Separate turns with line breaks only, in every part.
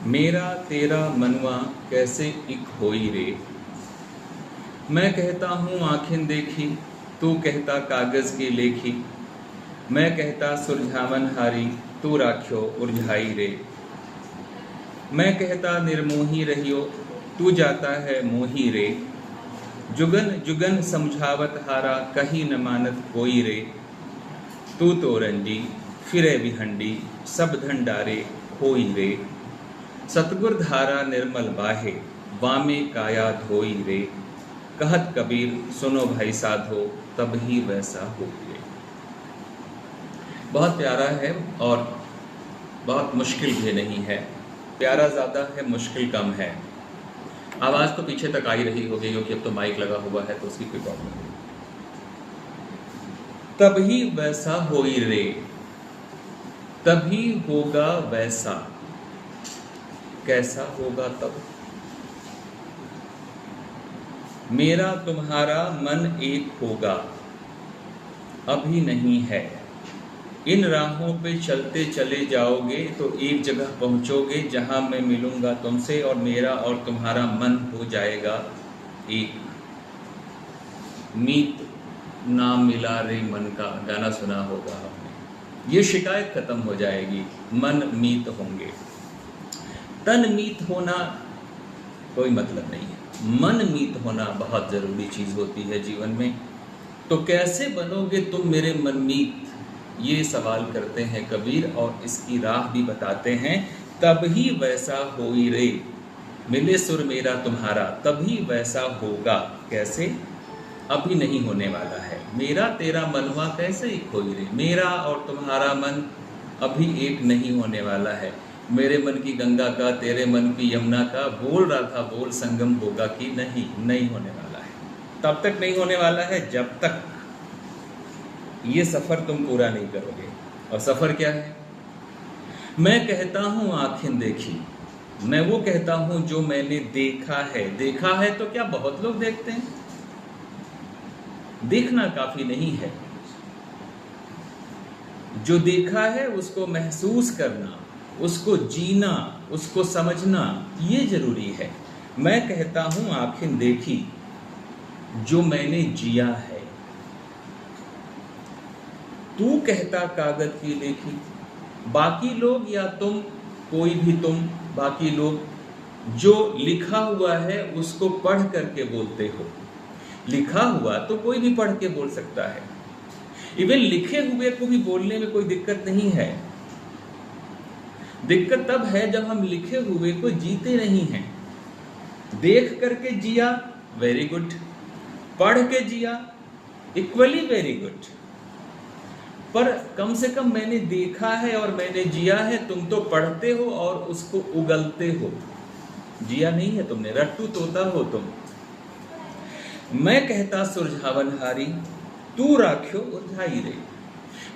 मेरा तेरा मनवा कैसे इक होई रे। मैं कहता हूँ आँखें देखी, तू कहता कागज़ की लेखी। मैं कहता सुलझावन हारी, तू राख्यो उलझाई रे। मैं कहता निर्मोही रहियो, तू जाता है मोही रे। जुगन जुगन समझावत हारा, कहीं न मानत कोई रे। तू तो रंजी फिरे बिहंडी, सब धन डारे खोई रे। सतगुर धारा निर्मल बाहे, वामे काया धोई रे। कहत कबीर सुनो भाई साधो, तब ही वैसा हो रे। बहुत प्यारा है और बहुत मुश्किल भी नहीं है। प्यारा ज़्यादा है, मुश्किल कम है। आवाज़ तो पीछे तक आई रही होगी क्योंकि अब तो माइक लगा हुआ है, तो उसकी कोई प्रॉब्लम नहीं। तभी वैसा होई रे, तभी होगा वैसा। कैसा होगा तब? मेरा तुम्हारा मन एक होगा, अभी नहीं है। इन राहों पे चलते चले जाओगे तो एक जगह पहुंचोगे जहां मैं मिलूंगा तुमसे और मेरा और तुम्हारा मन हो जाएगा एक। मीत नाम मिला रे मन का गाना सुना होगा आपने। ये शिकायत खत्म हो जाएगी, मन मीत होंगे। तन मीत होना कोई मतलब नहीं है, मन मीत होना बहुत ज़रूरी चीज़ होती है जीवन में। तो कैसे बनोगे तुम मेरे मनमीत, ये सवाल करते हैं कबीर और इसकी राह भी बताते हैं। तभी वैसा होई रे, मिले सुर मेरा तुम्हारा, तभी वैसा होगा। कैसे? अभी नहीं होने वाला है। मेरा तेरा मनवा कैसे एक होई रे। मेरा और तुम्हारा मन अभी एक नहीं होने वाला है। मेरे मन की गंगा का, तेरे मन की यमुना का बोल रहा था बोल संगम होगा कि नहीं, नहीं होने वाला है। तब तक नहीं होने वाला है जब तक ये सफ़र तुम पूरा नहीं करोगे। और सफ़र क्या है? मैं कहता हूँ आँखें देखी, मैं वो कहता हूँ जो मैंने देखा है। देखा है तो क्या बहुत लोग देखते हैं? देखना काफ़ी नहीं है, जो देखा है उसको महसूस करना, उसको जीना, उसको समझना, ये जरूरी है। मैं कहता हूँ आँखें देखी, जो मैंने जिया है। तू कहता कागज की लेखी। बाकी लोग या तुम, कोई भी तुम, बाकी लोग जो लिखा हुआ है उसको पढ़ करके बोलते हो। लिखा हुआ तो कोई भी पढ़ के बोल सकता है। इवन लिखे हुए को भी बोलने में कोई दिक्कत नहीं है। दिक्कत तब है जब हम लिखे हुए को जीते नहीं हैं। देख करके जिया, वेरी गुड। पढ़ के जिया, इक्वली वेरी गुड। पर कम से कम मैंने देखा है और मैंने जिया है। तुम तो पढ़ते हो और उसको उगलते हो, जिया नहीं है तुमने, रट्टू तोता हो तुम। मैं कहता सुलझावन हारी, तू राख्यो उलझाई रे।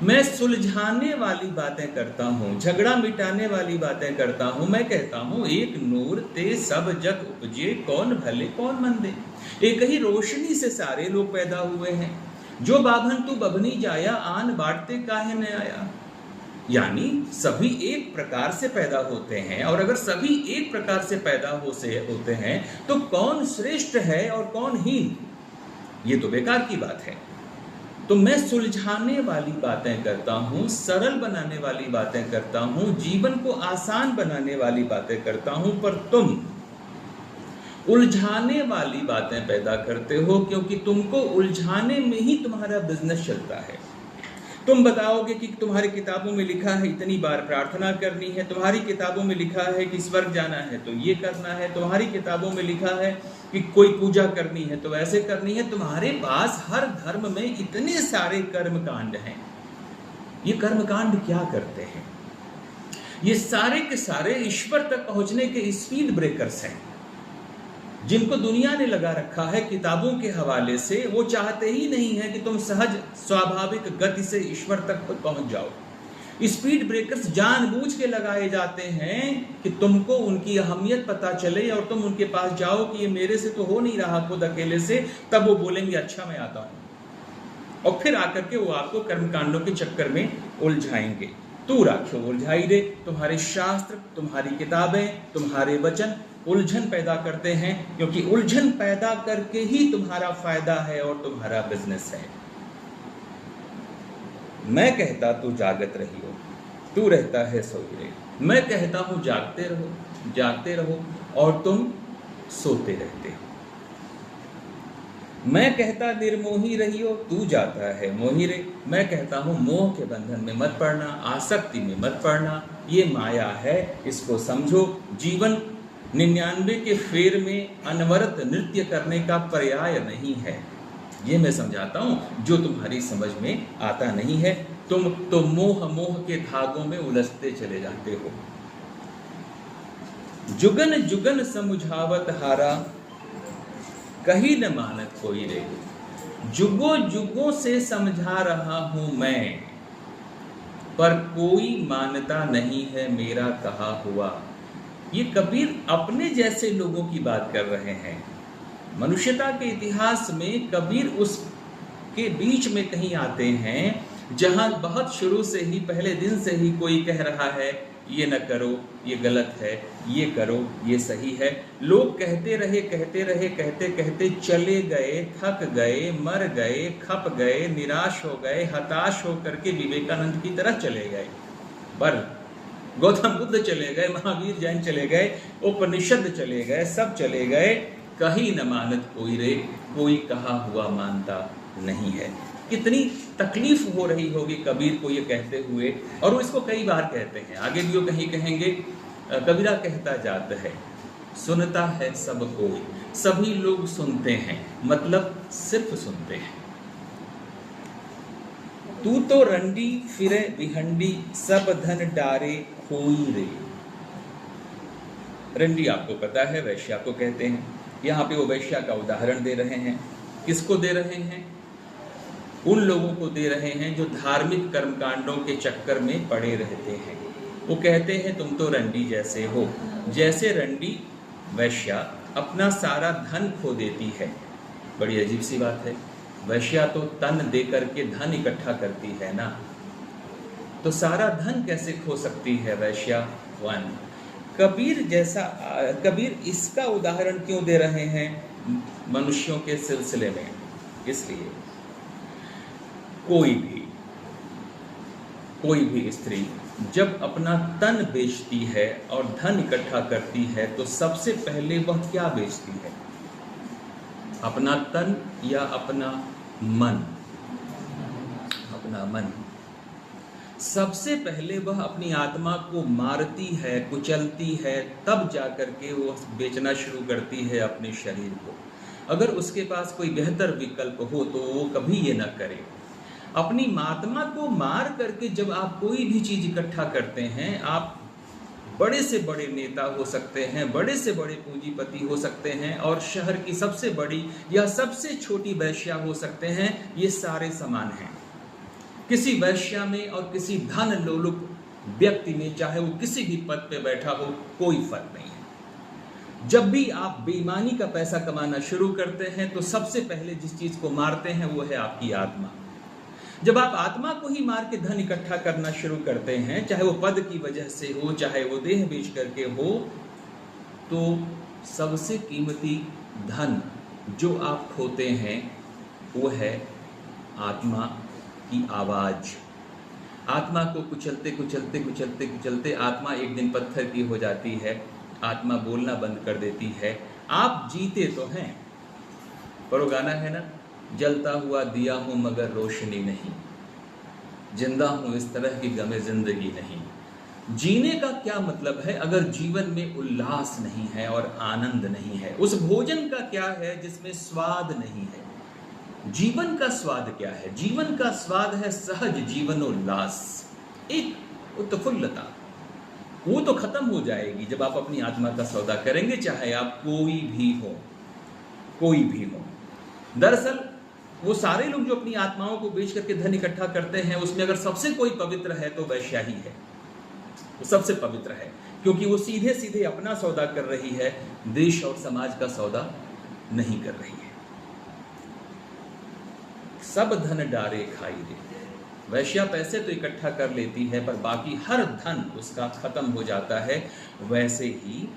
मैं सुलझाने वाली बातें करता हूँ, झगड़ा मिटाने वाली बातें करता हूँ। मैं कहता हूँ एक नूर ते सब जग उपजे, कौन भले कौन मंदे। एक ही रोशनी से सारे लोग पैदा हुए हैं। जो बाभन तू बभनी जाया, आन बांटते काहे न आया। यानी सभी एक प्रकार से पैदा होते हैं, और अगर सभी एक प्रकार से पैदा होते हैं तो कौन श्रेष्ठ है और कौन हीन, ये तो बेकार की बात है। तो मैं सुलझाने वाली बातें करता हूँ, सरल बनाने वाली बातें करता हूँ, जीवन को आसान बनाने वाली बातें करता हूँ। पर तुम उलझाने वाली बातें पैदा करते हो, क्योंकि तुमको उलझाने में ही तुम्हारा बिजनेस चलता है। तुम बताओगे कि तुम्हारी किताबों में लिखा है इतनी बार प्रार्थना करनी है, तुम्हारी किताबों में लिखा है कि स्वर्ग जाना है तो ये करना है, तुम्हारी किताबों में लिखा है कि कोई पूजा करनी है तो ऐसे करनी है। तुम्हारे पास हर धर्म में इतने सारे कर्मकांड हैं। ये कर्मकांड क्या करते हैं? ये सारे के सारे ईश्वर तक पहुंचने के स्पीड ब्रेकर्स हैं, जिनको दुनिया ने लगा रखा है किताबों के हवाले से। वो चाहते ही नहीं है कि तुम सहज स्वाभाविक गति से ईश्वर तक खुद पहुंच जाओ। स्पीड ब्रेकर्स जानबूझ के लगाए जाते हैं कि तुमको उनकी अहमियत पता चले और तुम उनके पास जाओ कि ये मेरे से तो हो नहीं रहा खुद अकेले से। तब वो बोलेंगे अच्छा मैं आता हूं, और फिर आकर के वो आपको कर्मकांडों के चक्कर में उलझाएंगे। तू राख्यो उलझाई रे। तुम्हारे शास्त्र, तुम्हारी किताबें, तुम्हारे वचन उलझन पैदा करते हैं, क्योंकि उलझन पैदा करके ही तुम्हारा फायदा है और तुम्हारा बिजनेस है। मैं कहता तू जागत रहियो, तू रहता है सोई रे। मैं कहता हूं जागते रहो और तुम सोते रहते हो। मैं कहता निर्मोही रहियो, तू जाता है मोही रे। मैं कहता हूं मोह के बंधन में मत पड़ना, आसक्ति में मत पड़ना, ये माया है, इसको समझो। जीवन 99 के फेर में अनवरत नृत्य करने का पर्याय नहीं है, ये मैं समझाता हूं। जो तुम्हारी समझ में आता नहीं है, तुम तो मोह के धागों में उलझते चले जाते हो। जुगन जुगन समुझावत हारा, कहीं न मानत कोई रे। जुगों जुगों से समझा रहा हूं मैं, पर कोई मानता नहीं है मेरा कहा हुआ। ये कबीर अपने जैसे लोगों की बात कर रहे हैं। मनुष्यता के इतिहास में कबीर उसके बीच में कहीं आते हैं जहां बहुत शुरू से ही, पहले दिन से ही कोई कह रहा है ये न करो, ये गलत है, ये करो, ये सही है। लोग कहते रहे कहते चले गए, थक गए, मर गए, खप गए, निराश हो गए, हताश हो करके विवेकानंद की तरह चले गए। पर गौतम बुद्ध चले गए, महावीर जैन चले गए, उपनिषद चले गए, सब चले गए, कहीं न मानत कोई रे। कोई कहा हुआ मानता नहीं है। कितनी तकलीफ हो रही होगी कबीर को ये कहते हुए, और वो इसको कई बार कहते हैं। आगे भी वो कहीं कहेंगे, कबीरा कहता जात है, सुनता है सब कोई। सभी लोग सुनते हैं, मतलब सिर्फ सुनते हैं। तू तो रंडी फिरे विहंडी, सब धन डारे खोई रे। रंडी आपको पता है वैश्या को कहते हैं। यहाँ पे वो वैश्या का उदाहरण दे रहे हैं। किसको दे रहे हैं? उन लोगों को दे रहे हैं जो धार्मिक कर्मकांडों के चक्कर में पड़े रहते हैं। वो कहते हैं तुम तो रंडी जैसे हो। जैसे रंडी वैश्या अपना सारा धन खो देती है। बड़ी अजीब सी बात है। वैश्या तो तन दे करके धन इकट्ठा करती है ना, तो सारा धन कैसे खो सकती है वैश्या? वन कबीर इसका उदाहरण क्यों दे रहे हैं मनुष्यों के सिलसिले में? इसलिए कोई भी स्त्री जब अपना तन बेचती है और धन इकट्ठा करती है, तो सबसे पहले वह क्या बेचती है? अपना तन या अपना मन? अपना मन। सबसे पहले वह अपनी आत्मा को मारती है, कुचलती है, तब जाकर के वो बेचना शुरू करती है अपने शरीर को। अगर उसके पास कोई बेहतर विकल्प हो तो वो कभी ये ना करे। अपनी आत्मा को मार करके जब आप कोई भी चीज इकट्ठा करते हैं, आप बड़े से बड़े नेता हो सकते हैं, बड़े से बड़े पूंजीपति हो सकते हैं, और शहर की सबसे बड़ी या सबसे छोटी वैश्या हो सकते हैं, ये सारे समान हैं। किसी वैश्या में और किसी धन लोलुप व्यक्ति में, चाहे वो किसी भी पद पे बैठा हो, कोई फर्क नहीं है। जब भी आप बेईमानी का पैसा कमाना शुरू करते हैं, तो सबसे पहले जिस चीज को मारते हैं वो है आपकी आत्मा। जब आप आत्मा को ही मार के धन इकट्ठा करना शुरू करते हैं, चाहे वो पद की वजह से हो, चाहे वो देह बेच करके हो, तो सबसे कीमती धन जो आप खोते हैं वो है आत्मा की आवाज। आत्मा को कुचलते आत्मा एक दिन पत्थर की हो जाती है। आत्मा बोलना बंद कर देती है। आप जीते तो हैं, पर वो गाना है ना, जलता हुआ दिया हूं मगर रोशनी नहीं, जिंदा हूं इस तरह की गमे जिंदगी नहीं। जीने का क्या मतलब है अगर जीवन में उल्लास नहीं है और आनंद नहीं है? उस भोजन का क्या है जिसमें स्वाद नहीं है? जीवन का स्वाद क्या है? जीवन का स्वाद है सहज जीवनोल्लास, एक उत्फुल्लता। वो तो खत्म हो जाएगी जब आप अपनी आत्मा का सौदा करेंगे, चाहे आप कोई भी हो। दरअसल वो सारे लोग जो अपनी आत्माओं को बेच करके धन इकट्ठा करते हैं, उसमें अगर सबसे कोई पवित्र है तो वैश्या ही है। वो सबसे पवित्र है, क्योंकि वो सीधे सीधे अपना सौदा कर रही है, देश और समाज का सौदा नहीं कर रही है। सब धन डारे खाई रे। वैश्या पैसे तो इकट्ठा कर लेती है पर बाकी हर धन उसका खत्म हो जाता है। वैसे ही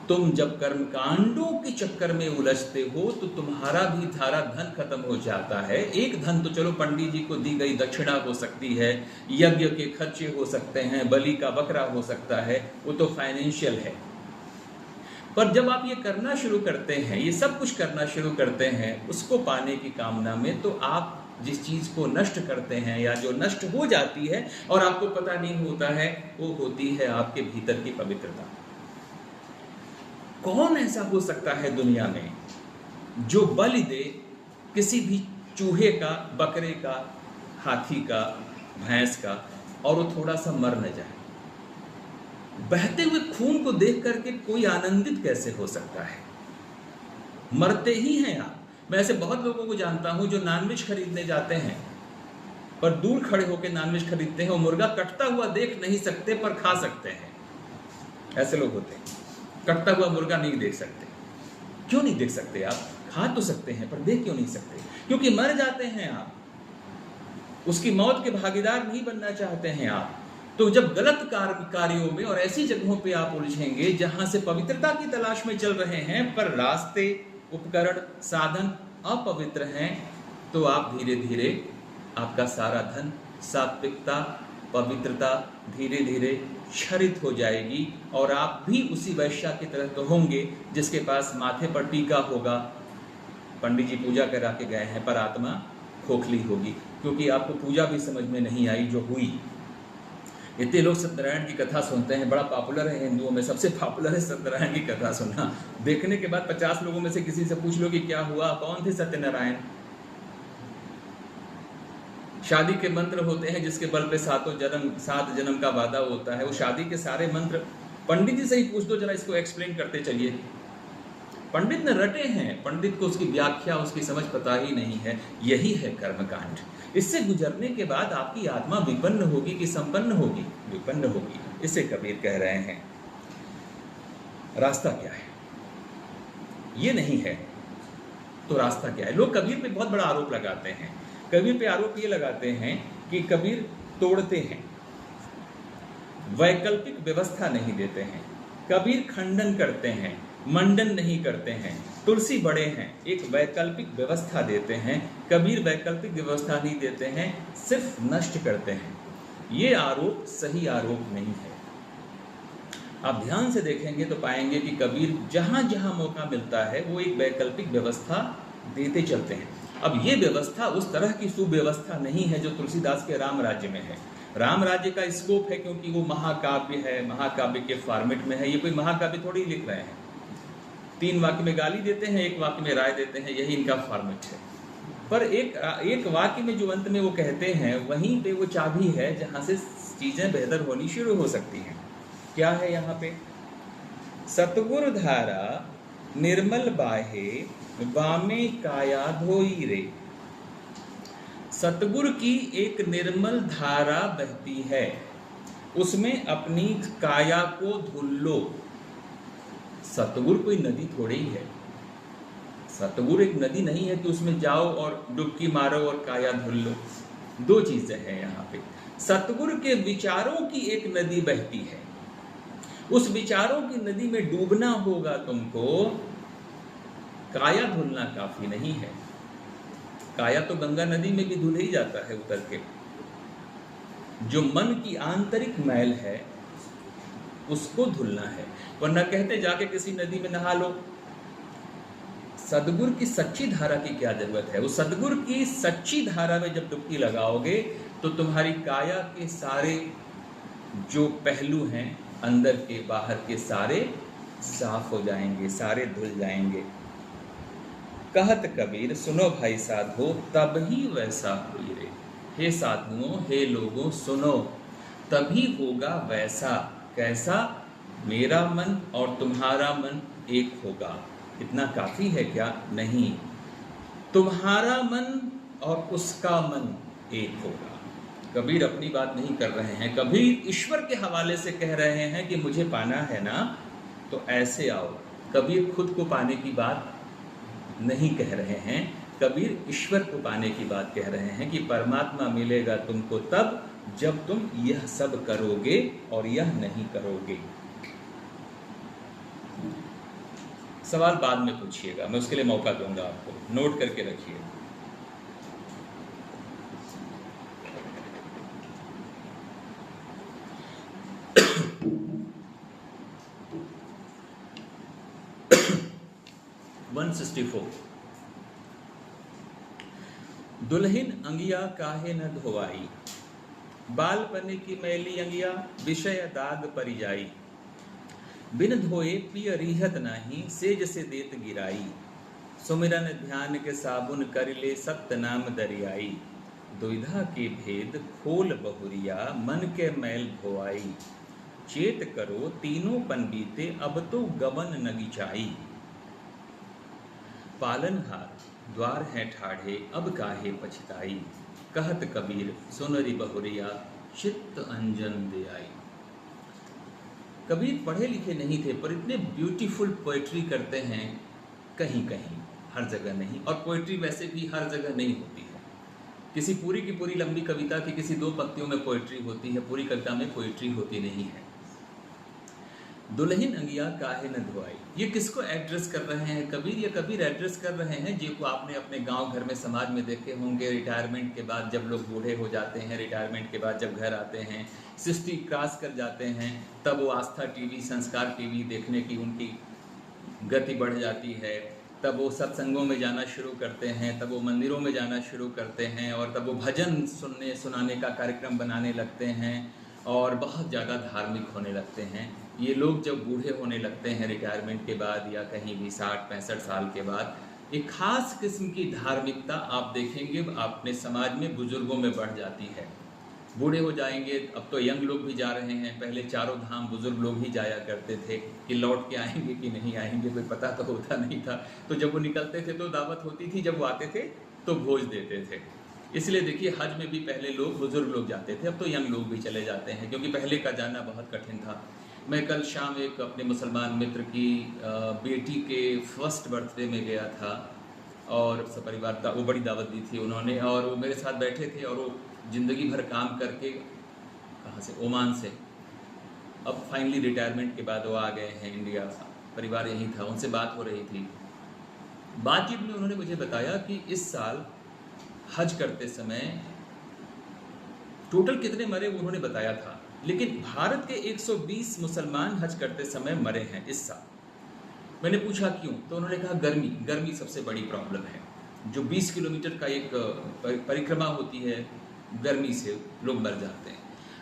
तुम जब कर्मकांडों के चक्कर में उलझते हो तो तुम्हारा भी सारा धन खत्म हो जाता है। एक धन तो चलो पंडित जी को दी गई दक्षिणा हो सकती है, यज्ञ के खर्चे हो सकते हैं, बलि का बकरा हो सकता है, वो तो फाइनेंशियल है। पर जब आप ये करना शुरू करते हैं, ये सब कुछ करना शुरू करते हैं उसको पाने की कामना में, तो आप जिस चीज को नष्ट करते हैं या जो नष्ट हो जाती है और आपको पता नहीं होता है, वो होती है आपके भीतर की पवित्रता। कौन ऐसा हो सकता है दुनिया में जो बलि दे किसी भी चूहे का, बकरे का, हाथी का, भैंस का, और वो थोड़ा सा मर न जाए? बहते हुए खून को देख करके कोई आनंदित कैसे हो सकता है? मरते ही हैं आप। मैं ऐसे बहुत लोगों को जानता हूं जो नॉनवेज खरीदने जाते हैं पर दूर खड़े होकर नॉनवेज खरीदते हैं। वो मुर्गा कटता हुआ देख नहीं सकते पर खा सकते हैं। ऐसे लोग होते हैं, कटता हुआ मुर्गा नहीं देख सकते। क्यों नहीं देख सकते? आप खा तो सकते हैं पर देख क्यों नहीं सकते? क्योंकि मर जाते हैं आप, उसकी मौत के भागीदार नहीं बनना चाहते हैं आप। तो जब गलत कार्यों में और ऐसी जगहों पे आप उलझेंगे जहां से पवित्रता की तलाश में चल रहे हैं पर रास्ते, उपकरण, साधन अपवित्र हैं, तो आप धीरे धीरे आपका सारा धन, सात्विकता, पवित्रता धीरे धीरे क्षरित हो जाएगी और आप भी उसी वैश्या की तरह तो होंगे जिसके पास माथे पर टीका होगा, पंडित जी पूजा करा के गए हैं, पर आत्मा खोखली होगी क्योंकि आपको पूजा भी समझ में नहीं आई जो हुई। इतने लोग सत्यनारायण की कथा सुनते हैं, बड़ा पॉपुलर है हिंदुओं में, सबसे पॉपुलर है सत्यनारायण की कथा सुनना। देखने के बाद 50 लोगों में से किसी से पूछ लो कि क्या हुआ, कौन थे सत्यनारायण? शादी के मंत्र होते हैं जिसके बल पे 7 जन्म का वादा होता है। वो शादी के सारे मंत्र पंडित जी से ही पूछ दो, जरा इसको एक्सप्लेन करते चलिए। पंडित ने रटे हैं, पंडित को उसकी व्याख्या, उसकी समझ पता ही नहीं है। यही है कर्मकांड। इससे गुजरने के बाद आपकी आत्मा विपन्न होगी कि संपन्न होगी? विपन्न होगी। इसे कबीर कह रहे हैं। रास्ता क्या है? ये नहीं है तो रास्ता क्या है? लोग कबीर पे बहुत बड़ा आरोप लगाते हैं। कबीर पे आरोप ये लगाते हैं कि कबीर तोड़ते हैं, वैकल्पिक व्यवस्था नहीं देते हैं, कबीर खंडन करते हैं, मंडन नहीं करते हैं, तुलसी बड़े हैं, एक वैकल्पिक व्यवस्था देते हैं। कबीर वैकल्पिक व्यवस्था नहीं देते हैं, सिर्फ नष्ट करते हैं। ये आरोप सही आरोप नहीं है। आप ध्यान से देखेंगे तो पाएंगे कि कबीर जहां जहां मौका मिलता है वो एक वैकल्पिक व्यवस्था देते चलते हैं। अब ये व्यवस्था उस तरह की सुव्यवस्था नहीं है जो तुलसीदास के राम राज्य में है। राम राज्य का स्कोप है क्योंकि वो महाकाव्य है, महाकाव्य के फॉर्मेट में है। ये कोई महाकाव्य थोड़ी लिख रहे हैं, 3 वाक्य में गाली देते हैं, 1 वाक्य में राय देते हैं, यही इनका फॉर्मेट है। पर एक वाक्य में जो अंत में वो कहते हैं वहीं पे वो चाबी है जहां से चीजें बेहतर होनी शुरू हो सकती हैं। क्या है यहाँ पे? सतगुरु धारा निर्मल बाहे वामे काया धोई रे। सतगुरु की एक निर्मल धारा बहती है, उसमें अपनी काया को धुल लो। सतगुरु कोई नदी थोड़ी ही है। सतगुरु एक नदी नहीं है कि उसमें जाओ और डुबकी मारो और काया धुल लो। 2 चीजें हैं यहाँ पे। सतगुरु के विचारों की एक नदी बहती है, उस विचारों की नदी में डूबना होगा तुमको, काया धुलना काफी नहीं है। काया तो गंगा नदी में भी धुल ही जाता है उतर के। जो मन की आंतरिक मैल है उसको धुलना है, वरना कहते जाके किसी नदी में नहा लो। सदगुरु की सच्ची धारा की क्या जरूरत है? वो सदगुरु की सच्ची धारा में जब डुबकी लगाओगे तो तुम्हारी काया के सारे जो पहलू हैं, अंदर के बाहर के, सारे साफ हो जाएंगे, सारे धुल जाएंगे। कहत कबीर सुनो भाई साधो तब ही वैसा हुई रे। हे साधुओं, हे लोगों, सुनो, तभी होगा वैसा। कैसा? मेरा मन और तुम्हारा मन एक होगा। इतना काफी है क्या? नहीं, तुम्हारा मन और उसका मन एक होगा। कबीर अपनी बात नहीं कर रहे हैं, कबीर ईश्वर के हवाले से कह रहे हैं कि मुझे पाना है ना तो ऐसे आओ। कबीर खुद को पाने की बात नहीं कह रहे हैं, कबीर ईश्वर को पाने की बात कह रहे हैं कि परमात्मा मिलेगा तुमको तब जब तुम यह सब करोगे और यह नहीं करोगे। सवाल बाद में पूछिएगा, मैं उसके लिए मौका दूंगा आपको, नोट करके रखिए। दुल्हिन अंगिया काहे न धोवाई, बालपने की मैली अंगिया विषय दाग परिजाई। बिन धोए पिय रिहत नाही, सेज से देत गिराई। सुमिरन ध्यान के साबुन कर ले सत्य नाम दरियाई। दुविधा के भेद खोल बहुरिया, मन के मैल धोआई। चेत करो तीनों पन बीते, अब तो गबन न गिचाई। पालनहार द्वार है ठाढ़े, अब काहे पछताई। कहत कबीर सुनरी बहुरिया, चित्त अंजन दे आई। कबीर पढ़े लिखे नहीं थे पर इतने ब्यूटीफुल पोएट्री करते हैं, कहीं कहीं, हर जगह नहीं। और पोएट्री वैसे भी हर जगह नहीं होती है। किसी पूरी की पूरी लंबी कविता की किसी 2 पंक्तियों में पोएट्री होती है, पूरी कविता में पोएट्री होती नहीं है। दुल्हिन अंगिया काहे न धोआई, ये किसको एड्रेस कर रहे हैं कबीर? ये कबीर एड्रेस कर रहे हैं जिनको आपने अपने गांव घर में समाज में देखे होंगे। रिटायरमेंट के बाद जब लोग बूढ़े हो जाते हैं, रिटायरमेंट के बाद जब घर आते हैं, 60 क्रॉस कर जाते हैं, तब वो आस्था टीवी, संस्कार टीवी देखने की उनकी गति बढ़ जाती है। तब वो सत्संगों में जाना शुरू करते हैं, तब वो मंदिरों में जाना शुरू करते हैं, और तब वो भजन सुनाने का कार्यक्रम बनाने लगते हैं और बहुत ज़्यादा धार्मिक होने लगते हैं। ये लोग जब बूढ़े होने लगते हैं रिटायरमेंट के बाद या कहीं भी 60-65 साल के बाद, एक खास किस्म की धार्मिकता आप देखेंगे अपने समाज में बुजुर्गों में बढ़ जाती है। बूढ़े हो जाएंगे, अब तो यंग लोग भी जा रहे हैं, पहले चारों धाम बुजुर्ग लोग ही जाया करते थे कि लौट के आएंगे कि नहीं आएंगे कोई पता तो होता नहीं था। तो जब वो निकलते थे तो दावत होती थी, जब वो आते थे तो भोज देते थे। इसलिए देखिए हज में भी पहले लोग बुजुर्ग लोग जाते थे, अब तो यंग लोग भी चले जाते हैं, क्योंकि पहले का जाना बहुत कठिन था। मैं कल शाम एक अपने मुसलमान मित्र की बेटी के फर्स्ट बर्थडे में गया था और सब परिवार का वो बड़ी दावत दी थी उन्होंने, और वो मेरे साथ बैठे थे और वो ज़िंदगी भर काम करके, कहाँ से, ओमान से, अब फाइनली रिटायरमेंट के बाद वो आ गए हैं इंडिया, परिवार यहीं था, उनसे बात हो रही थी। बातचीत में उन्होंने मुझे बताया कि इस साल हज करते समय टोटल कितने मरे उन्होंने बताया था, लेकिन भारत के 120 मुसलमान हज करते समय मरे हैं इस साल। मैंने पूछा क्यों, तो उन्होंने कहा गर्मी सबसे बड़ी प्रॉब्लम है। जो 20 किलोमीटर का एक परिक्रमा होती है, गर्मी से लोग मर जाते हैं।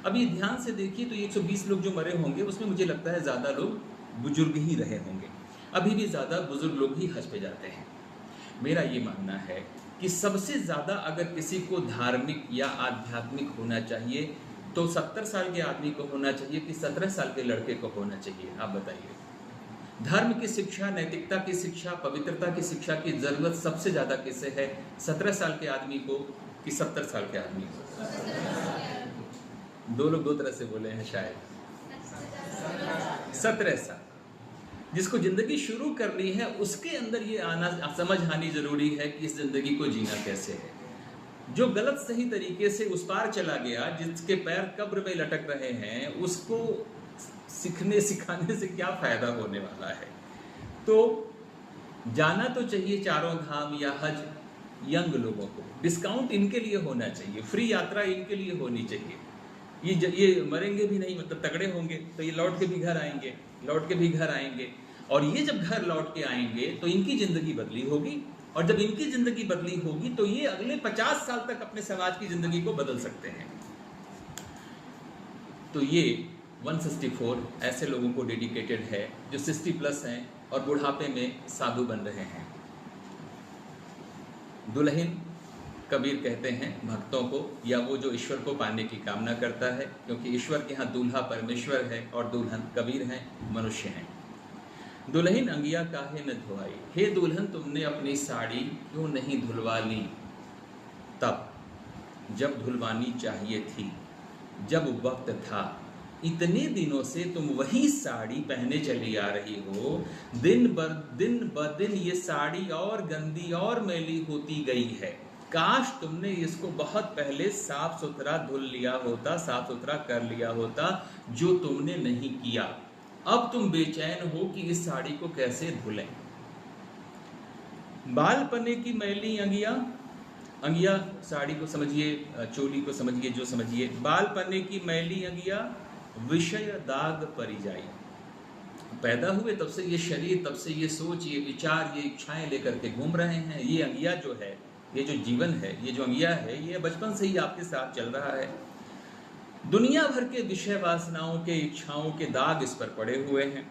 अब ये ध्यान से देखिए तो 120 लोग जो मरे होंगे उसमें मुझे लगता है ज़्यादा लोग बुजुर्ग ही रहे होंगे। अभी भी ज़्यादा बुजुर्ग लोग ही हज पे जाते हैं। मेरा ये मानना है कि सबसे ज़्यादा अगर किसी को धार्मिक या आध्यात्मिक होना चाहिए तो 70 साल के आदमी को होना चाहिए कि 17 साल के लड़के को होना चाहिए? आप बताइए। धर्म की शिक्षा, नैतिकता की शिक्षा, पवित्रता की शिक्षा की ज़रूरत सबसे ज़्यादा किससे है? 17 साल के आदमी को कि 70 साल के आदमी को? दो लोग दो तरह से बोले हैं शायद। 17 साल। जिसको ज़िंदगी शुरू करनी है उसके अंदर ये आना, समझ आनी ज़रूरी है कि इस ज़िंदगी को जीना कैसे है। जो गलत सही तरीके से उस पार चला गया, जिसके पैर कब्र में लटक रहे हैं, उसको सीखने सिखाने से क्या फ़ायदा होने वाला है? तो जाना तो चाहिए चारों धाम या हज यंग लोगों को। डिस्काउंट इनके लिए होना चाहिए, फ्री यात्रा इनके लिए होनी चाहिए। ये मरेंगे भी नहीं, मतलब तगड़े होंगे तो ये लौट के भी घर आएंगे, और ये जब घर लौट के आएंगे तो इनकी ज़िंदगी बदली होगी, और जब इनकी ज़िंदगी बदली होगी तो ये अगले 50 साल तक अपने समाज की ज़िंदगी को बदल सकते हैं। तो ये 164 ऐसे लोगों को डेडिकेटेड है जो 60+ हैं और बुढ़ापे में साधु बन रहे हैं। दुल्हन कबीर कहते हैं भक्तों को, या वो जो ईश्वर को पाने की कामना करता है, क्योंकि ईश्वर के यहाँ दूल्हा परमेश्वर है और दुल्हन कबीर हैं, मनुष्य हैं। दुल्हन अंगिया काहे न धोआई, हे दुल्हन तुमने अपनी साड़ी क्यों नहीं धुलवा ली तब जब धुलवानी चाहिए थी, जब वक्त था इतने दिनों से तुम वही साड़ी पहने चली आ रही हो, दिन ब दिन ये साड़ी और गंदी और मैली होती गई है। काश तुमने इसको बहुत पहले साफ सुथरा धुल लिया होता, साफ सुथरा कर लिया होता, जो तुमने नहीं किया। अब तुम बेचैन हो कि इस साड़ी को कैसे धुलें। बाल पन्ने की मैली अंगिया साड़ी को समझिए, चोली को समझिए, जो समझिए। बाल पन्ने की मैली अंगिया विषय दाग परिजाई। पैदा हुए तब से ये शरीर, तब से ये सोच, ये विचार, ये इच्छाएं लेकर के घूम रहे हैं। ये अंगिया जो है, ये जो जीवन है, ये जो अंगिया है, ये बचपन से ही आपके साथ चल रहा है। दुनिया भर के विषय वासनाओं के, इच्छाओं के दाग इस पर पड़े हुए हैं।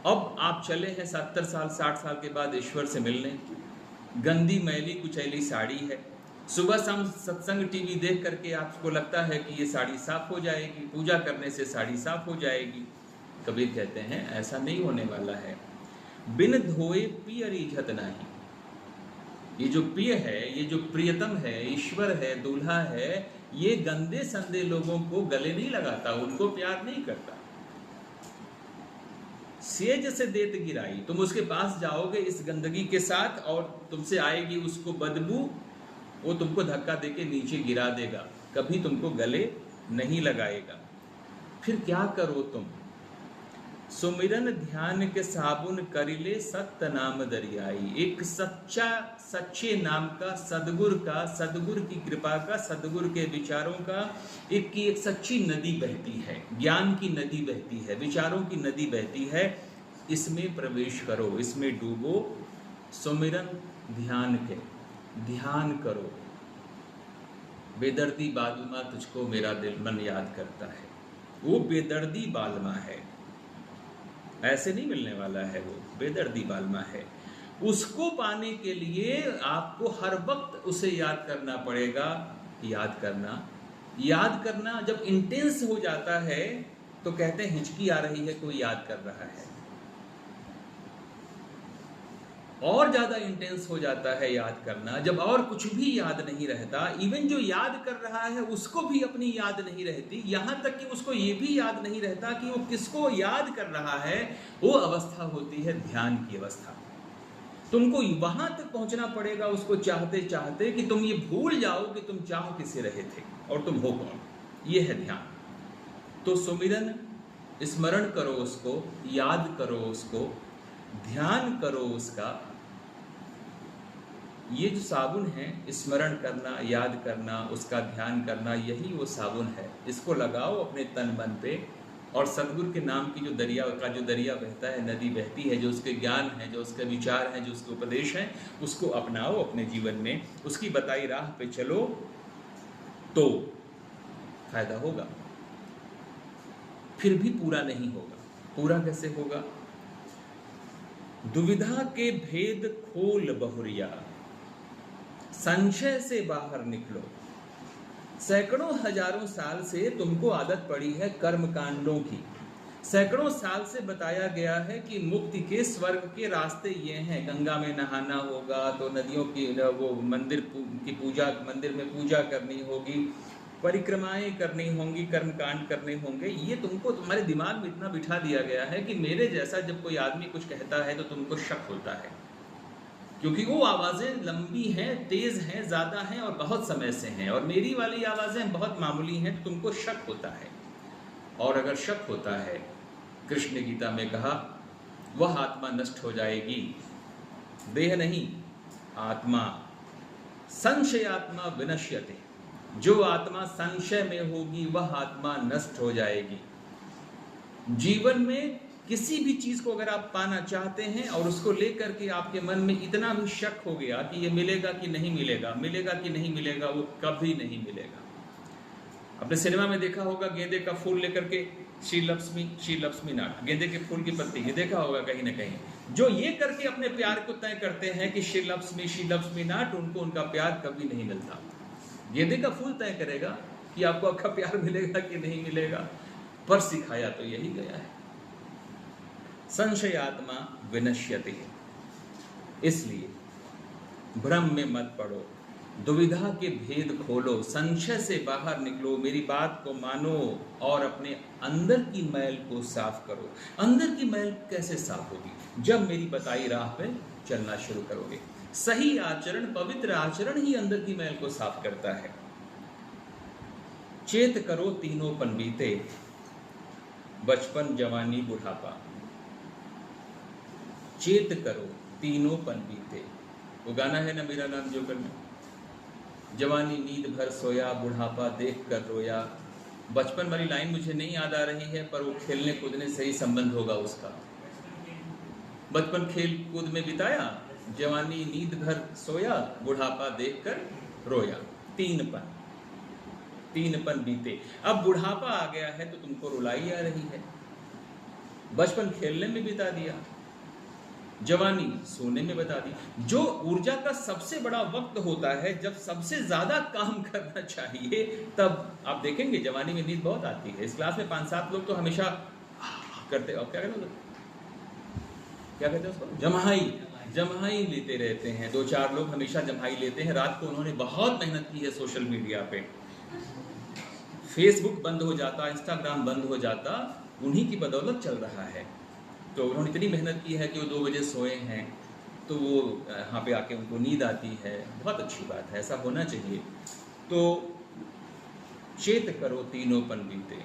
अब आप चले हैं 70 साल 60 साल के बाद ईश्वर से मिलने। गंदी मैली कुचैली साड़ी है। सुबह शाम सत्संग टीवी देख करके आपको लगता है कि ये साड़ी साफ हो जाएगी, पूजा करने से साड़ी साफ हो जाएगी। कबीर कहते हैं ऐसा नहीं होने वाला है। बिन धोए पिय रीझत नहीं। ये जो प्रिय है, ये जो प्रियतम है, ईश्वर है, दूल्हा है, ये गंदे संदे लोगों को गले नहीं लगाता, उनको प्यार नहीं करता। सेज से देत गिराई, तुम उसके पास जाओगे इस गंदगी के साथ और तुमसे आएगी उसको बदबू, वो तुमको धक्का देके नीचे गिरा देगा, कभी तुमको गले नहीं लगाएगा। फिर क्या करो तुम? सुमिरन ध्यान के साबुन करिले सत्य नाम दरियाई। एक सच्चे नाम का, सदगुर की कृपा का, सदगुर के विचारों का एक सच्ची नदी बहती है, ज्ञान की नदी बहती है, विचारों की नदी बहती है। इसमें प्रवेश करो, इसमें डूबो। सुमिरन ध्यान के, ध्यान करो। बेदर्दी बालमा तुझको मेरा दिल मन याद करता है। वो बेदर्दी बालमा है, ऐसे नहीं मिलने वाला है। वो बेदर्दी बालमा है। उसको पाने के लिए आपको हर वक्त उसे याद करना पड़ेगा। याद करना जब इंटेंस हो जाता है तो कहते हैं हिचकी आ रही है, कोई याद कर रहा है। और ज्यादा इंटेंस हो जाता है याद करना जब और कुछ भी याद नहीं रहता। इवन जो याद कर रहा है उसको भी अपनी याद नहीं रहती, यहां तक कि उसको ये भी याद नहीं रहता कि वो किसको याद कर रहा है। वो अवस्था होती है ध्यान की अवस्था। तुमको वहां तक पहुंचना पड़ेगा उसको चाहते चाहते कि तुम ये भूल जाओ कि तुम चाह किसे रहे थे और तुम हो कौन। ये है ध्यान। तो सुमिरन, स्मरण करो उसको, याद करो उसको, ध्यान करो उसका। ये जो साबुन है, स्मरण करना, याद करना, उसका ध्यान करना, यही वो साबुन है। इसको लगाओ अपने तन मन पे और सतगुरु के नाम की जो दरिया बहता है, नदी बहती है, जो उसके ज्ञान है, जो उसके विचार हैं, जो उसके उपदेश हैं, उसको अपनाओ अपने जीवन में। उसकी बताई राह पे चलो तो फायदा होगा। फिर भी पूरा नहीं होगा। पूरा कैसे होगा? दुविधा के भेद खोल बहुरिया, संशय से बाहर निकलो। सैकड़ों हजारों साल से तुमको आदत पड़ी है कर्म कांडों की। सैकड़ों साल से बताया गया है कि मुक्ति के, स्वर्ग के रास्ते ये हैं। गंगा में नहाना होगा तो नदियों की वो मंदिर की पूजा, मंदिर में पूजा करनी होगी, परिक्रमाएं करनी होंगी, कर्मकांड करने होंगे। ये तुमको तुम्हारे दिमाग में इतना बिठा दिया गया है कि मेरे जैसा जब कोई आदमी कुछ कहता है तो तुमको शक होता है, क्योंकि वो आवाज़ें लंबी हैं, तेज़ हैं, ज़्यादा हैं और बहुत समय से हैं, और मेरी वाली आवाज़ें बहुत मामूली हैं, तो तुमको शक होता है। और अगर शक होता है, कृष्ण ने गीता में कहा, वह आत्मा नष्ट हो जाएगी। देह नहीं, आत्मा। संशय आत्मा विनश्यते। जो आत्मा संशय में होगी वह आत्मा नष्ट हो जाएगी। जीवन में किसी भी चीज को अगर आप पाना चाहते हैं और उसको लेकर के आपके मन में इतना भी शक हो गया कि ये मिलेगा कि नहीं मिलेगा, मिलेगा कि नहीं मिलेगा, वो कभी नहीं मिलेगा। अपने सिनेमा में देखा होगा, गेंदे का फूल लेकर के शी लक्ष्मी नाट, गेंदे के फूल की पत्ती, ये देखा होगा कहीं ना कहीं। जो ये करके अपने प्यार को तय करते हैं कि शी लक्ष्मी नाट, उनको उनका प्यार कभी नहीं मिलता। गेंदे का फूल तय करेगा कि आपको आपका प्यार मिलेगा कि नहीं मिलेगा, पर सिखाया तो यही गया है। संशय आत्मा विनश्यते। इसलिए भ्रम में मत पड़ो, दुविधा के भेद खोलो, संशय से बाहर निकलो, मेरी बात को मानो और अपने अंदर की मैल को साफ करो। अंदर की मैल कैसे साफ होगी? जब मेरी बताई राह पे चलना शुरू करोगे। सही आचरण, पवित्र आचरण ही अंदर की मैल को साफ करता है। चेत करो तीनों पन बीते, बचपन जवानी बुढ़ापा। चेत करो तीनों पन बीते, वो गाना है ना मेरा नाम जोकर में, जवानी नींद भर सोया, बुढ़ापा देख कर रोया। बचपन वाली लाइन मुझे नहीं याद आ रही है, पर वो खेलने कूदने से ही संबंध होगा उसका। बचपन खेल कूद में बिताया, जवानी नींद भर सोया, बुढ़ापा देख कर रोया। तीन पन बीते। अब बुढ़ापा आ गया है तो तुमको रुलाई आ रही है। बचपन खेलने में बिता दिया, जवानी सोने में बता दी। जो ऊर्जा का सबसे बड़ा वक्त होता है, जब सबसे ज्यादा काम करना चाहिए, तब आप देखेंगे जवानी में नींद बहुत आती है। इस क्लास में 5-7 लोग तो हमेशा करते, अब क्या कहते हैं उसको, जम्हाई लेते रहते हैं। 2-4 लोग हमेशा जम्हाई लेते हैं। रात को उन्होंने बहुत मेहनत की है सोशल मीडिया पे, फेसबुक बंद हो जाता, इंस्टाग्राम बंद हो जाता, उन्हीं की बदौलत चल रहा है। तो उन्होंने इतनी मेहनत की है कि वो 2 बजे सोए हैं, तो वो यहाँ पे आके उनको नींद आती है। बहुत अच्छी बात है, ऐसा होना चाहिए। तो चेत करो तीनों पन बीते,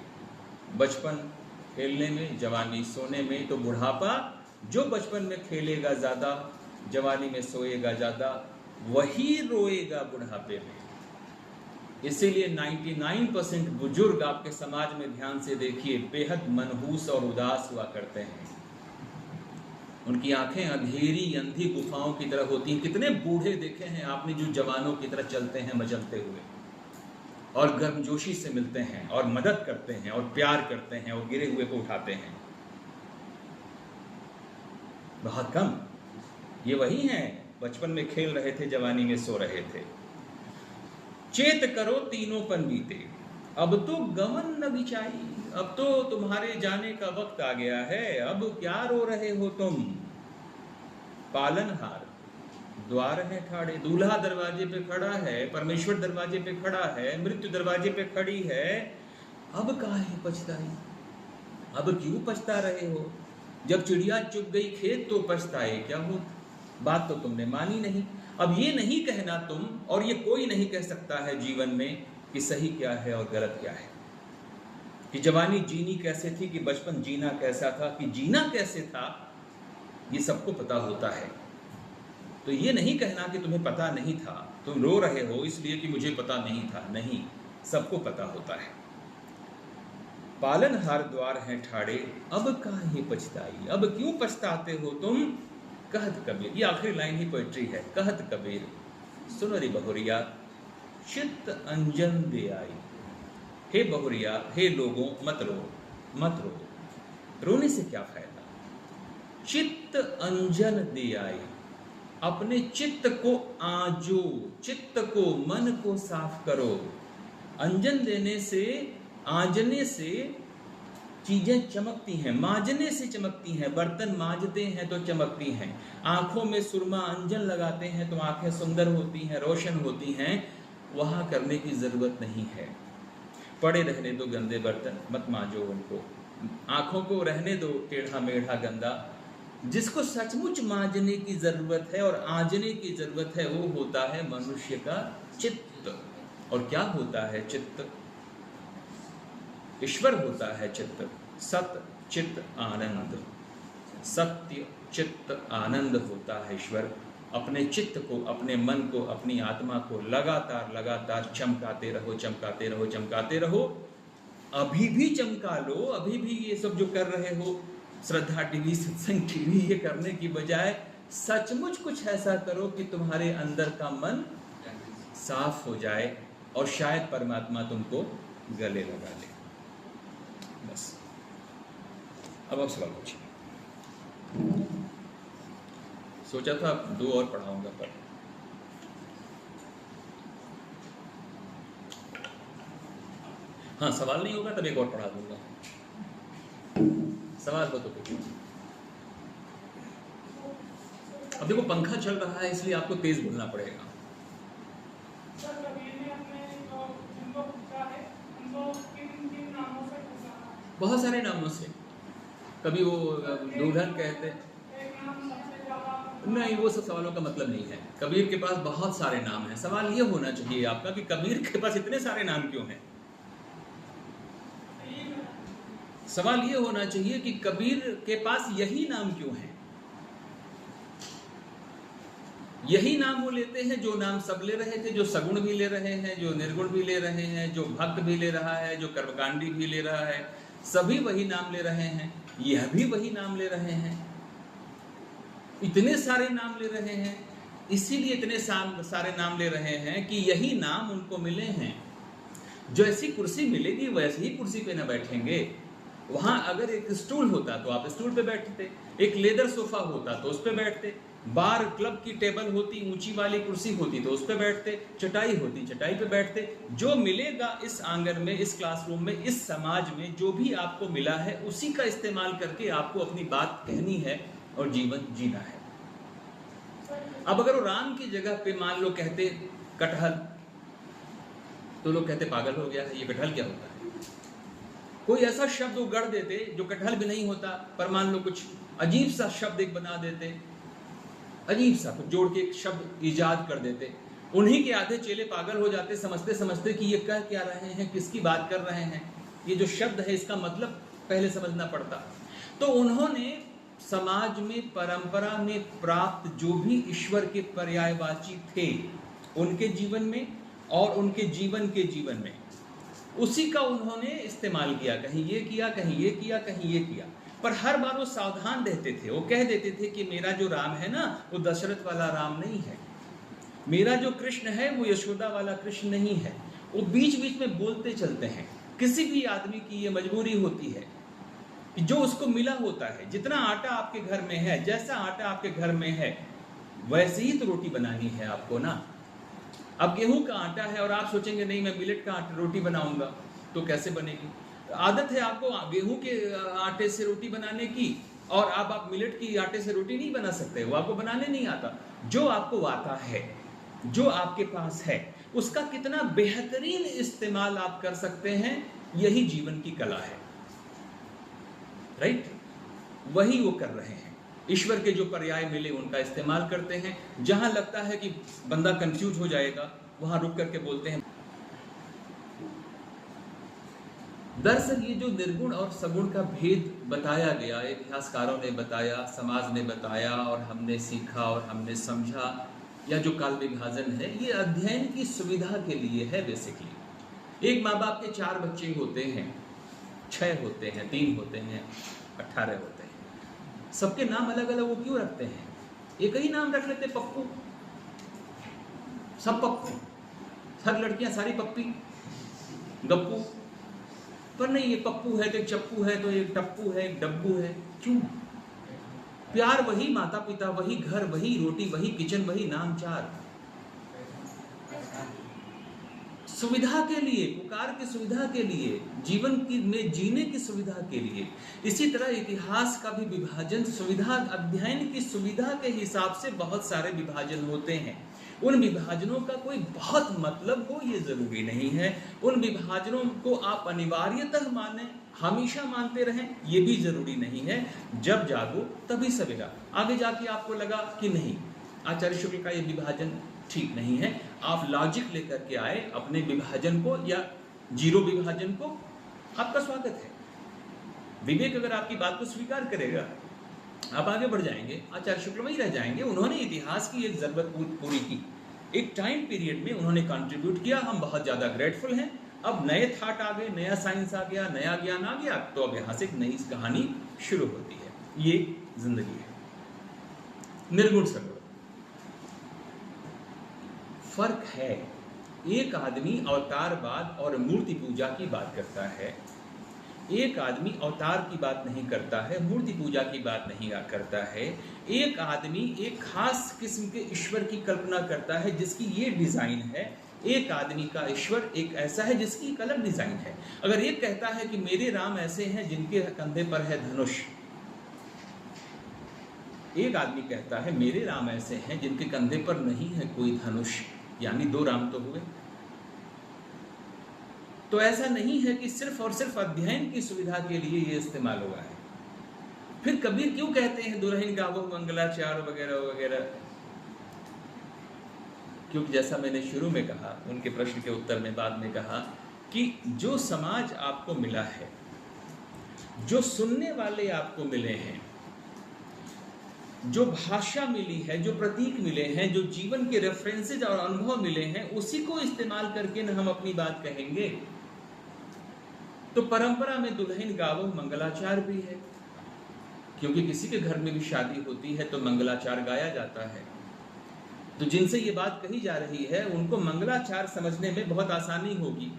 बचपन खेलने में, जवानी सोने में, तो बुढ़ापा जो बचपन में खेलेगा ज़्यादा, जवानी में सोएगा ज़्यादा, वही रोएगा बुढ़ापे में। इसीलिए 99% बुजुर्ग आपके समाज में ध्यान से देखिए बेहद मनहूस और उदास हुआ करते हैं। उनकी आंखें अंधेरी अंधी गुफाओं की तरह होती हैं। कितने बूढ़े देखे हैं आपने जो जवानों की तरह चलते हैं मचलते हुए, और गर्मजोशी से मिलते हैं और मदद करते हैं और प्यार करते हैं और गिरे हुए को उठाते हैं। बहुत कम। ये वही हैं बचपन में खेल रहे थे, जवानी में सो रहे थे। चेत करो तीनों पन बीते, अब तो गमन न बिचाई, अब तो तुम्हारे जाने का वक्त आ गया है, अब क्या रो रहे हो तुम। पालनहार द्वार है ठाड़े, दूल्हा दरवाजे पे खड़ा है, परमेश्वर दरवाजे पे खड़ा है, मृत्यु दरवाजे पे खड़ी है, अब काहे पछताई, अब क्यों पछता रहे हो। जब चिड़िया चुग गई खेत तो पछताए क्या हो, बात तो तुमने मानी नहीं। अब ये नहीं कहना तुम, और ये कोई नहीं कह सकता है जीवन में कि सही क्या है और गलत क्या है, कि जवानी जीनी कैसे थी, कि बचपन जीना कैसा था, कि जीना कैसे था, ये सबको पता होता है। तो ये नहीं कहना कि तुम्हें पता नहीं था, तुम रो रहे हो इसलिए कि मुझे पता नहीं था, नहीं, सबको पता होता है। पालनहार द्वार हैं ठाड़े, अब काहे पछताई, अब क्यों पछताते हो तुम। कहत कबीर, ये आखिरी लाइन ही पोएट्री है। कहत कबीर सुनो रे बहुरिया, चित्त अंजन दे आई। हे बहुरिया, हे लोगों, मत रो, मत रो, रोने से क्या फायदा। चित्त अंजन दे आई, अपने चित्त को आजो, चित्त को, मन को साफ करो। अंजन देने से, आंजने से चीजें चमकती हैं, मांजने से चमकती हैं। बर्तन मांजते हैं तो चमकती हैं। आंखों में सुरमा अंजन लगाते हैं तो आंखें सुंदर होती हैं, रोशन होती हैं। वहां करने की जरूरत नहीं है। पड़े रहने दो गंदे बर्तन, मत मांजो उनको। आंखों को रहने दो टेढ़ा मेढ़ा गंदा। जिसको सचमुच मांजने की जरूरत है और आंजने की जरूरत है, वो होता है मनुष्य का चित्त। और क्या होता है चित्त? ईश्वर होता है चित्त। सत चित्त आनंद, सत्य चित्त आनंद होता है ईश्वर। अपने चित्त को, अपने मन को, अपनी आत्मा को लगातार लगातार चमकाते रहो, चमकाते रहो, चमकाते रहो। अभी भी चमका लो, अभी भी ये सब जो कर रहे हो, श्रद्धा टीवी, सत्संग टीवी, ये करने की बजाय सचमुच कुछ ऐसा करो कि तुम्हारे अंदर का मन साफ हो जाए और शायद परमात्मा तुमको गले लगा ले। बस, अब आप सवाल पूछिए। सोचा था 2 और पढ़ाऊंगा, पर हाँ, सवाल नहीं होगा तब एक और पढ़ा दूंगा। सवाल हो तो पूछिए। अब देखो पंखा चल रहा है इसलिए आपको तेज बोलना पड़ेगा। बहुत सारे नामों से। कभी वो दुल्हन कहते, नहीं वो सब सवालों का मतलब नहीं है। कबीर के पास बहुत सारे नाम हैं। सवाल ये होना चाहिए आपका कि कबीर के पास इतने सारे नाम क्यों हैं। सवाल ये होना चाहिए कि कबीर के पास यही नाम क्यों है। यही नाम वो लेते हैं जो नाम सब ले रहे थे, जो सगुण भी ले रहे हैं, जो निर्गुण भी ले रहे हैं, जो भक्त भी ले रहा है, जो कर्मकांडी भी ले रहा है, सभी वही नाम ले रहे हैं। यह भी वही नाम ले रहे हैं। इतने सारे नाम ले रहे हैं, इसीलिए इतने सारे नाम ले रहे हैं कि यही नाम उनको मिले हैं। जैसी कुर्सी मिलेगी वैसे ही कुर्सी पे न बैठेंगे। वहां अगर एक स्टूल होता तो आप स्टूल पे बैठते, एक लेदर सोफा होता तो उस पे बैठते, बार क्लब की टेबल होती, ऊंची वाली कुर्सी होती तो उस पे बैठते, चटाई होती चटाई पे बैठते। जो मिलेगा इस आंगन में, इस क्लासरूम में, इस समाज में जो भी आपको मिला है उसी का इस्तेमाल करके आपको अपनी बात कहनी है और जीवन जीना है। अब अगर वो राम की जगह पे मान लो कहते कटहल, तो लोग कहते पागल हो गया है, ये कटहल क्या होता है। कोई ऐसा शब्द वो गढ़ देते जो कटहल भी नहीं होता, पर मान लो कुछ अजीब सा शब्द एक बना देते, अजीब सा कुछ जोड़ के एक शब्द इजाद कर देते। उन्हीं के आधे चेले पागल हो जाते समझते समझते कि ये कह क्या रहे हैं, किसकी बात कर रहे हैं, ये जो शब्द है इसका मतलब पहले समझना पड़ता। तो उन्होंने समाज में, परंपरा में प्राप्त जो भी ईश्वर के पर्यायवाची थे उनके जीवन में और उनके जीवन के जीवन में, उसी का उन्होंने इस्तेमाल किया। कहीं ये किया, कहीं ये किया, कहीं ये किया, पर हर बार वो सावधान रहते थे। वो कह देते थे कि मेरा जो राम है ना वो दशरथ वाला राम नहीं है, मेरा जो कृष्ण है वो यशोदा वाला कृष्ण नहीं है। वो बीच बीच में बोलते चलते हैं। किसी भी आदमी की ये मजबूरी होती है कि जो उसको मिला होता है, जितना आटा आपके घर में है, जैसा आटा आपके घर में है वैसे ही तो रोटी बनानी है आपको ना। अब गेहूं का आटा है और आप सोचेंगे नहीं मैं मिलेट का रोटी बनाऊंगा, तो कैसे बनेगी। आदत है आपको गेहूं के आटे से रोटी बनाने की, और अब आप मिलेट की आटे से रोटी नहीं बना सकते, वो आपको बनाने नहीं आता। जो आपको आता है, जो आपके पास है, उसका कितना बेहतरीन इस्तेमाल आप कर सकते हैं, यही जीवन की कला है। राइट, वही वो कर रहे हैं। ईश्वर के जो पर्याय मिले उनका इस्तेमाल करते हैं। जहां लगता है कि बंदा कंफ्यूज हो जाएगा वहां रुक करके बोलते हैं। दरअसल ये जो निर्गुण और सगुण का भेद बताया गया, इतिहासकारों ने बताया, समाज ने बताया और हमने सीखा और हमने समझा, या जो काल विभाजन है, ये अध्ययन की सुविधा के लिए है। बेसिकली एक माँ बाप के 4 बच्चे होते हैं, 6 होते हैं, 3 होते हैं, 18 होते हैं, सबके नाम अलग अलग वो क्यों रखते हैं। एक ही नाम रख लेते, पप्पू, सब पप्पू, हर लड़कियां सारी पप्पी, गप्पू, पर नहीं ये पप्पू है तो एक चप्पू है तो एक टप्पू है, एक डब्बू है। क्यों? प्यार वही, माता पिता वही, घर वही, रोटी वही, किचन वही, नाम 4। सुविधा के लिए, पुकार की सुविधा के लिए, जीवन की में जीने की सुविधा के लिए। इसी तरह इतिहास का भी विभाजन सुविधा, अध्ययन की सुविधा के हिसाब से बहुत सारे विभाजन होते हैं। उन विभाजनों का कोई बहुत मतलब हो ये जरूरी नहीं है। उन विभाजनों को आप अनिवार्यतः माने, हमेशा मानते रहें, ये भी जरूरी नहीं है। जब जागो तभी सवेरा। आगे जाके आपको लगा कि नहीं, आचार्य शुक्ल का ये विभाजन ठीक नहीं है, आप लॉजिक लेकर के आए अपने विभाजन को या जीरो विभाजन को, आपका स्वागत है। विवेक अगर आपकी बात को स्वीकार करेगा, आप आगे बढ़ जाएंगे, आचार्य शुक्ल वही रह जाएंगे। उन्होंने इतिहास की एक जरूरत पूरी की, एक टाइम पीरियड में उन्होंने कंट्रीब्यूट किया, हम बहुत ज़्यादा ग्रेटफुल हैं। अब नए थाट आ गए, नया साइंस आ गया, नया ज्ञान आ गया, तो अब यहाँ से एक नई कहानी शुरू होती है। ये जिंदगी है। निर्गुण सगुण फर्क है। एक आदमी अवतारवाद और मूर्ति पूजा की बात करता है, एक आदमी अवतार की बात नहीं करता है, मूर्ति पूजा की बात नहीं करता है। एक आदमी एक खास किस्म के ईश्वर की कल्पना करता है जिसकी ये डिजाइन है, एक आदमी का ईश्वर एक ऐसा है जिसकी एक अलग डिजाइन है। अगर एक कहता है कि मेरे राम ऐसे हैं जिनके कंधे पर है धनुष, एक आदमी कहता है मेरे राम ऐसे हैं जिनके कंधे पर नहीं है कोई धनुष, यानी 2 राम तो हुए। तो ऐसा नहीं है कि सिर्फ और सिर्फ अध्ययन की सुविधा के लिए ये इस्तेमाल हुआ है। फिर कबीर क्यों कहते हैं दुल्हन गावो मंगलाचार वगैरह वगैरह? क्योंकि जैसा मैंने शुरू में कहा, उनके प्रश्न के उत्तर में बाद में कहा कि जो समाज आपको मिला है, जो सुनने वाले आपको मिले हैं, जो भाषा मिली है, जो प्रतीक मिले हैं, जो जीवन के रेफरेंसेज और अनुभव मिले हैं, उसी को इस्तेमाल करके न हम अपनी बात कहेंगे। तो परंपरा में दुल्हन गावो मंगलाचार भी है, क्योंकि किसी के घर में भी शादी होती है तो मंगलाचार गाया जाता है। तो जिनसे ये बात कही जा रही है उनको मंगलाचार समझने में बहुत आसानी होगी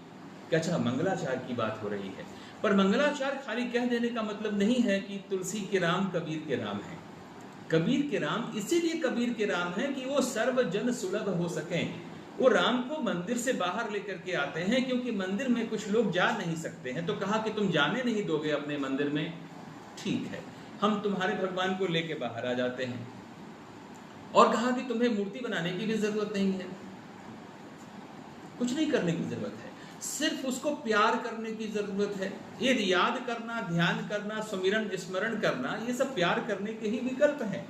कि अच्छा मंगलाचार की बात हो रही है। पर मंगलाचार खाली कह देने का मतलब नहीं है कि तुलसी के राम कबीर के राम हैं। कबीर के राम इसीलिए कबीर के राम हैं कि वो सर्व जन सुलभ हो सकें। वो राम को मंदिर से बाहर लेकर के आते हैं, क्योंकि मंदिर में कुछ लोग जा नहीं सकते हैं। तो कहा कि तुम जाने नहीं दोगे अपने मंदिर में, ठीक है, हम तुम्हारे भगवान को लेके बाहर आ जाते हैं। और कहा कि तुम्हें मूर्ति बनाने की भी जरूरत नहीं है, कुछ नहीं करने की जरूरत है, सिर्फ उसको प्यार करने की जरूरत है। ये याद करना, ध्यान करना, सुमिरन स्मरण करना, ये सब प्यार करने के ही विकल्प हैं।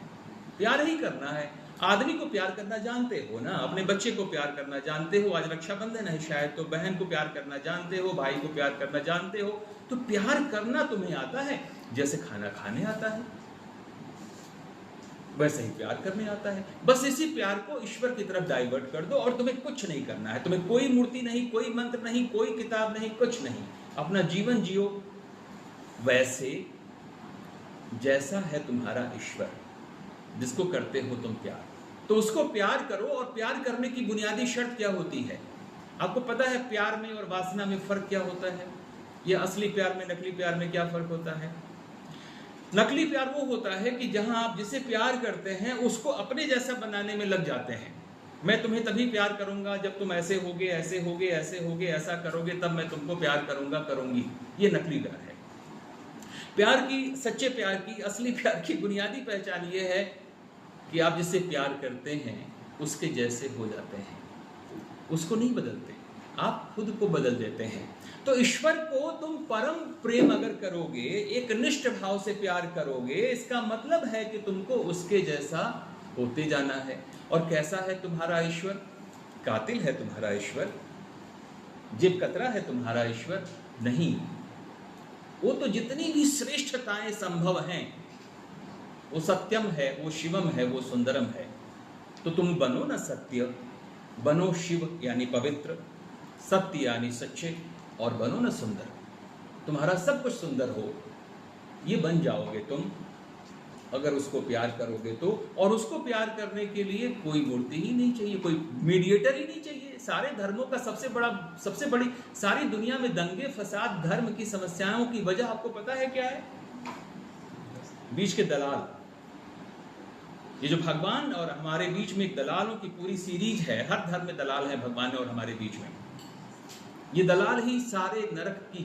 प्यार ही करना है। आदमी को प्यार करना जानते हो ना, अपने बच्चे को प्यार करना जानते हो। आज रक्षाबंधन है शायद, तो बहन को प्यार करना जानते हो, भाई को प्यार करना जानते हो। तो प्यार करना तुम्हें आता है, जैसे खाना खाने आता है वैसे ही प्यार करने आता है। बस इसी प्यार को ईश्वर की तरफ डाइवर्ट कर दो और तुम्हें कुछ नहीं करना है। तुम्हें कोई मूर्ति नहीं, कोई मंत्र नहीं, कोई किताब नहीं, कुछ नहीं। अपना जीवन जियो वैसे जैसा है तुम्हारा ईश्वर, जिसको करते हो तुम प्यार, तो उसको प्यार करो। और प्यार करने की बुनियादी शर्त क्या होती है? आपको पता है प्यार में और वासना में फर्क क्या होता है? या असली प्यार में नकली प्यार में क्या फर्क होता है? नकली प्यार वो होता है कि जहां आप जिसे प्यार करते हैं उसको अपने जैसा बनाने में लग जाते हैं। मैं तुम्हें तभी प्यार करूंगा जब तुम ऐसे होगे, ऐसे होगे, ऐसे होगे, ऐसा करोगे, तब मैं तुमको प्यार करूंगा, करूंगी। ये नकली प्यार है। प्यार की, सच्चे प्यार की, असली प्यार की बुनियादी पहचान ये है कि आप जिससे प्यार करते हैं उसके जैसे हो जाते हैं, उसको नहीं बदलते, आप खुद को बदल देते हैं। तो ईश्वर को तुम परम प्रेम अगर करोगे, एक निष्ठ भाव से प्यार करोगे, इसका मतलब है कि तुमको उसके जैसा होते जाना है। और कैसा है तुम्हारा ईश्वर? कातिल है तुम्हारा ईश्वर? जेब कतरा है तुम्हारा ईश्वर? नहीं, वो तो जितनी भी श्रेष्ठताएं संभव हैं, वो सत्यम है, वो शिवम है, वो सुंदरम है। तो तुम बनो ना सत्य, बनो शिव यानी पवित्र, सत्य यानी सच्चे, और बनो ना सुंदर। तुम्हारा सब कुछ सुंदर हो, ये बन जाओगे तुम अगर उसको प्यार करोगे तो। और उसको प्यार करने के लिए कोई मूर्ति ही नहीं चाहिए, कोई मीडिएटर ही नहीं चाहिए। सारे धर्मों का सबसे बड़ी सारी दुनिया में दंगे फसाद धर्म की समस्याओं की वजह आपको पता है क्या है? बीच के दलाल। ये जो भगवान और हमारे बीच में एक दलालों की पूरी सीरीज है, हर धर्म में दलाल है भगवान और हमारे बीच में। ये दलाल ही सारे नरक की